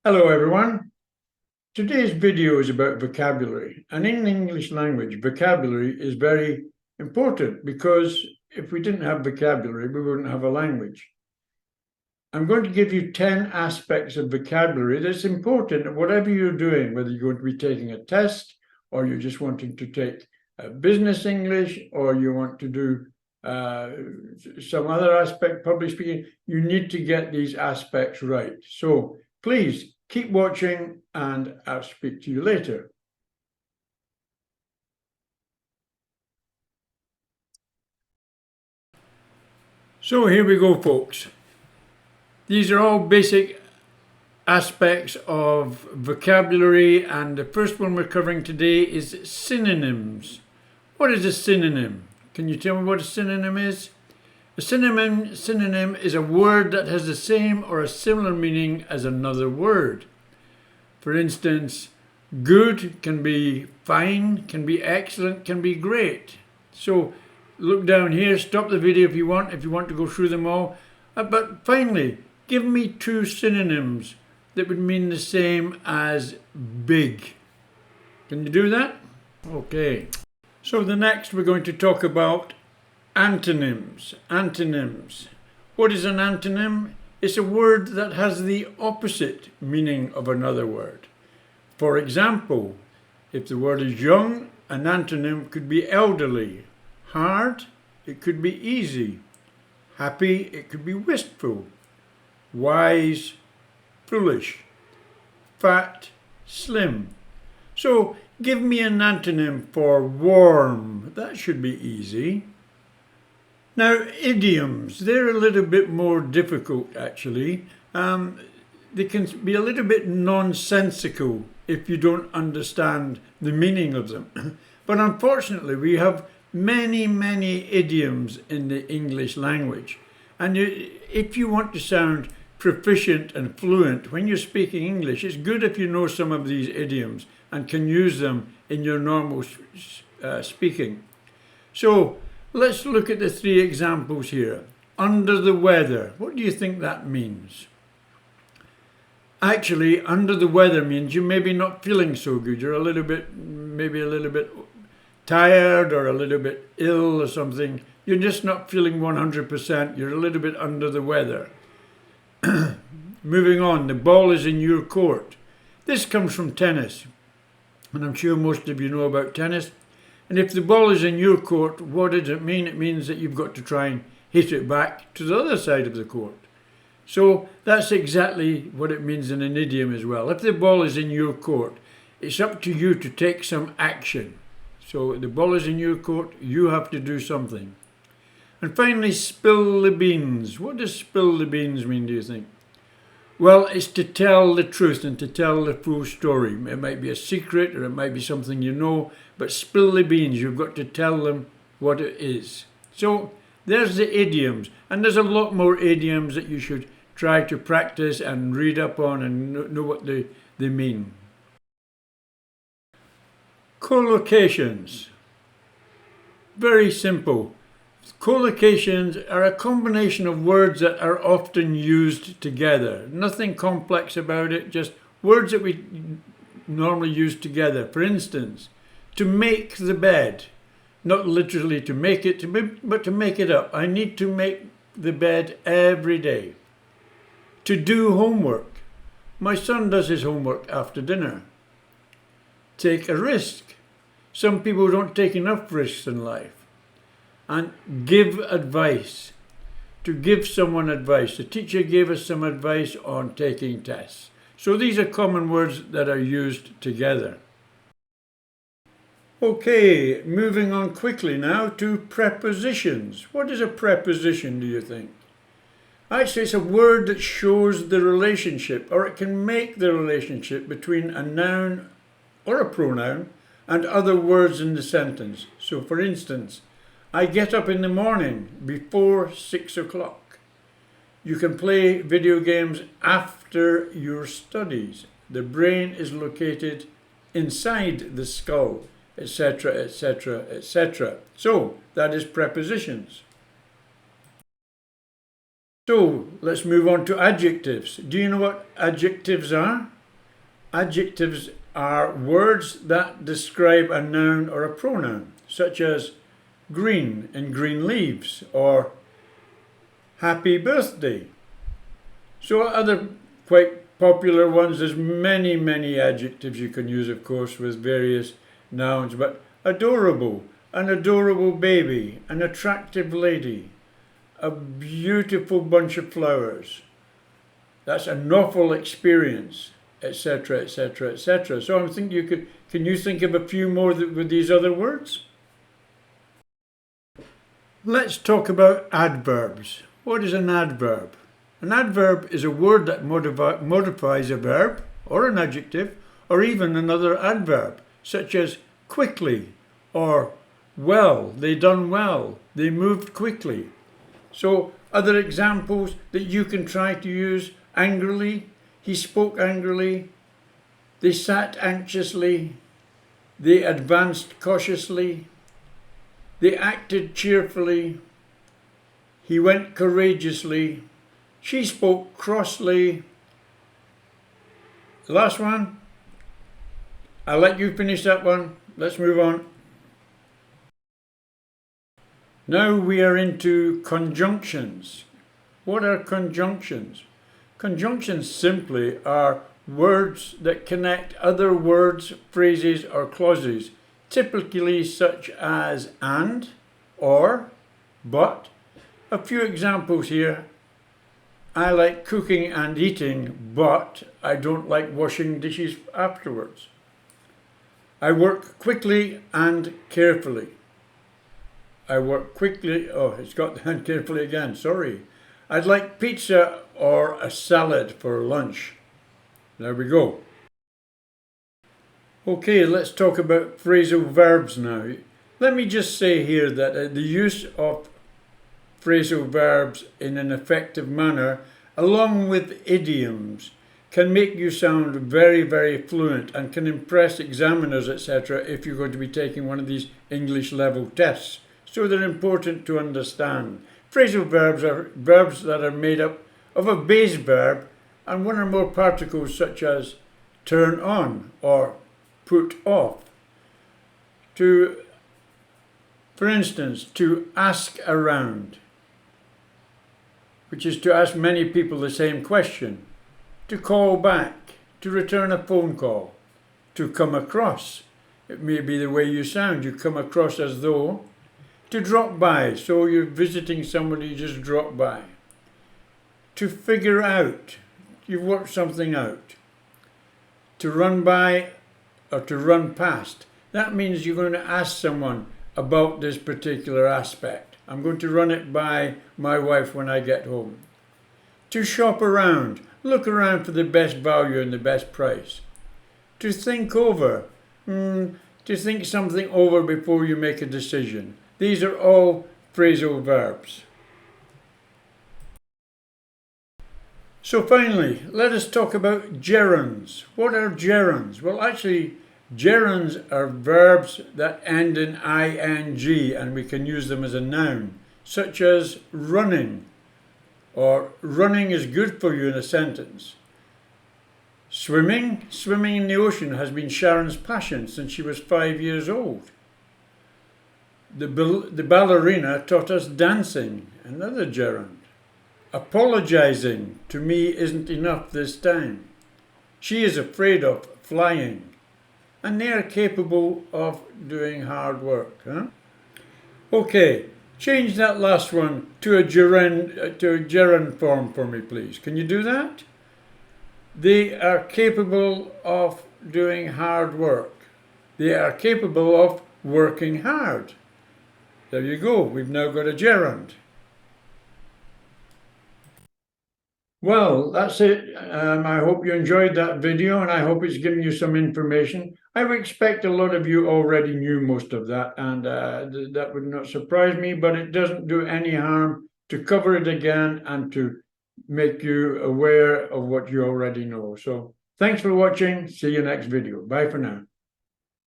Hello everyone. Today's video is about vocabulary, and in the English language, vocabulary is very important because if we didn't have vocabulary, we wouldn't have a language. I'm going to give you 10 aspects of vocabulary that's important whatever you're doing, whether you're going to be taking a test or you're just wanting to take business English or you want to do some other aspect, public speaking. You need to get these aspects right. So please keep watching and I'll speak to you later. So here we go, folks. These are all basic aspects of vocabulary, and the first one we're covering today is synonyms. What is a synonym? Can you tell me what a synonym is? A synonym is a word that has the same or a similar meaning as another word. For instance, good can be fine, can be excellent, can be great. So look down here, stop the video if you want to go through them all. But finally, give me two synonyms that would mean the same as big. Can you do that? Okay. So the next we're going to talk about antonyms. Antonyms. What is an antonym? It's a word that has the opposite meaning of another word. For example, if the word is young, an antonym could be elderly. Hard, it could be easy. Happy, it could be wistful. Wise, foolish. Fat, slim. So give me an antonym for warm. That should be easy. Now, idioms, they're a little bit more difficult actually. They can be a little bit nonsensical if you don't understand the meaning of them. But unfortunately, we have many idioms in the English language. And if you want to sound proficient and fluent when you're speaking English, it's good if you know some of these idioms and can use them in your normal speaking. So let's look at the three examples here. Under the weather. What do you think that means? Actually, under the weather means you may be not feeling so good. You're maybe a little bit tired or a little bit ill or something. You're just not feeling 100%. You're a little bit under the weather. Moving on, the ball is in your court. This comes from tennis. And I'm sure most of you know about tennis. And if the ball is in your court, what does it mean? It means that you've got to try and hit it back to the other side of the court. So that's exactly what it means in an idiom as well. If the ball is in your court, it's up to you to take some action. So the ball is in your court, you have to do something. And finally, spill the beans. What does spill the beans mean, do you think? Well, it's to tell the truth and to tell the full story. It might be a secret or it might be something you know, but spill the beans. You've got to tell them what it is. So there's the idioms. And there's a lot more idioms that you should try to practice and read up on and know what they mean. Collocations. Very simple. Collocations are a combination of words that are often used together. Nothing complex about it, just words that we normally use together. For instance, to make the bed. Not literally to make it, but to make it up. I need to make the bed every day. To do homework. My son does his homework after dinner. Take a risk. Some people don't take enough risks in life. And give advice. To give someone advice. The teacher gave us some advice on taking tests. So these are common words that are used together. Okay, moving on quickly now to prepositions. What is a preposition, do you think? Actually, it's a word that shows the relationship, or it can make the relationship between a noun or a pronoun and other words in the sentence. So for instance, I get up in the morning before 6 o'clock. You can play video games after your studies. The brain is located inside the skull, etc., etc., etc. So that is prepositions. So let's move on to adjectives. Do you know what adjectives are? Adjectives are words that describe a noun or a pronoun, such as green and green leaves, or happy birthday. So other quite popular ones, there's many adjectives you can use, of course, with various nouns, but adorable, an adorable baby, an attractive lady, a beautiful bunch of flowers. That's a novel experience, etc., etc., etc. So I'm thinking can you think of a few more with these other words? Let's talk about adverbs. What is an adverb? An adverb is a word that modifies a verb or an adjective or even another adverb, such as quickly or well, they done well, they moved quickly. So other examples that you can try to use: angrily, he spoke angrily, they sat anxiously, they advanced cautiously, they acted cheerfully, he went courageously, she spoke crossly. The last one, I'll let you finish that one. Let's move on. Now we are into conjunctions. What are conjunctions? Conjunctions simply are words that connect other words, phrases, or clauses, typically such as and, or, but. A few examples here. I like cooking and eating, but I don't like washing dishes afterwards. I work quickly and carefully. I work quickly, it's got and carefully again, sorry. I'd like pizza or a salad for lunch. There we go. Okay, let's talk about phrasal verbs now. Let me just say here that the use of phrasal verbs in an effective manner, along with idioms, can make you sound very fluent and can impress examiners, etc., if you're going to be taking one of these English level tests. So they're important to understand. Phrasal verbs are verbs that are made up of a base verb and one or more particles, such as turn on or put off. For instance, to ask around, which is to ask many people the same question. To call back, to return a phone call. To come across, it may be the way you sound, you come across as though. To drop by, so you're visiting somebody, you just drop by. To figure out, you've worked something out. To run by or to run past, that means you're going to ask someone about this particular aspect. I'm going to run it by my wife when I get home. To shop around, look around for the best value and the best price. To think over, to think something over before you make a decision. These are all phrasal verbs. So finally, let us talk about gerunds. What are gerunds? Well, actually, gerunds are verbs that end in ing, and we can use them as a noun, such as running, or running is good for you in a sentence. Swimming in the ocean has been Sharon's passion since she was 5 years old. The ballerina taught us dancing, another gerund. Apologizing to me isn't enough this time. She is afraid of flying. And they are capable of doing hard work. Okay, change that last one to a gerund form for me, please. Can you do that? They are capable of doing hard work. They are capable of working hard. There you go, we've now got a gerund. Well, that's it. I hope you enjoyed that video, and I hope it's given you some information. I would expect a lot of you already knew most of that, and that would not surprise me, but it doesn't do any harm to cover it again and to make you aware of what you already know. So thanks for watching. See you next video. Bye for now.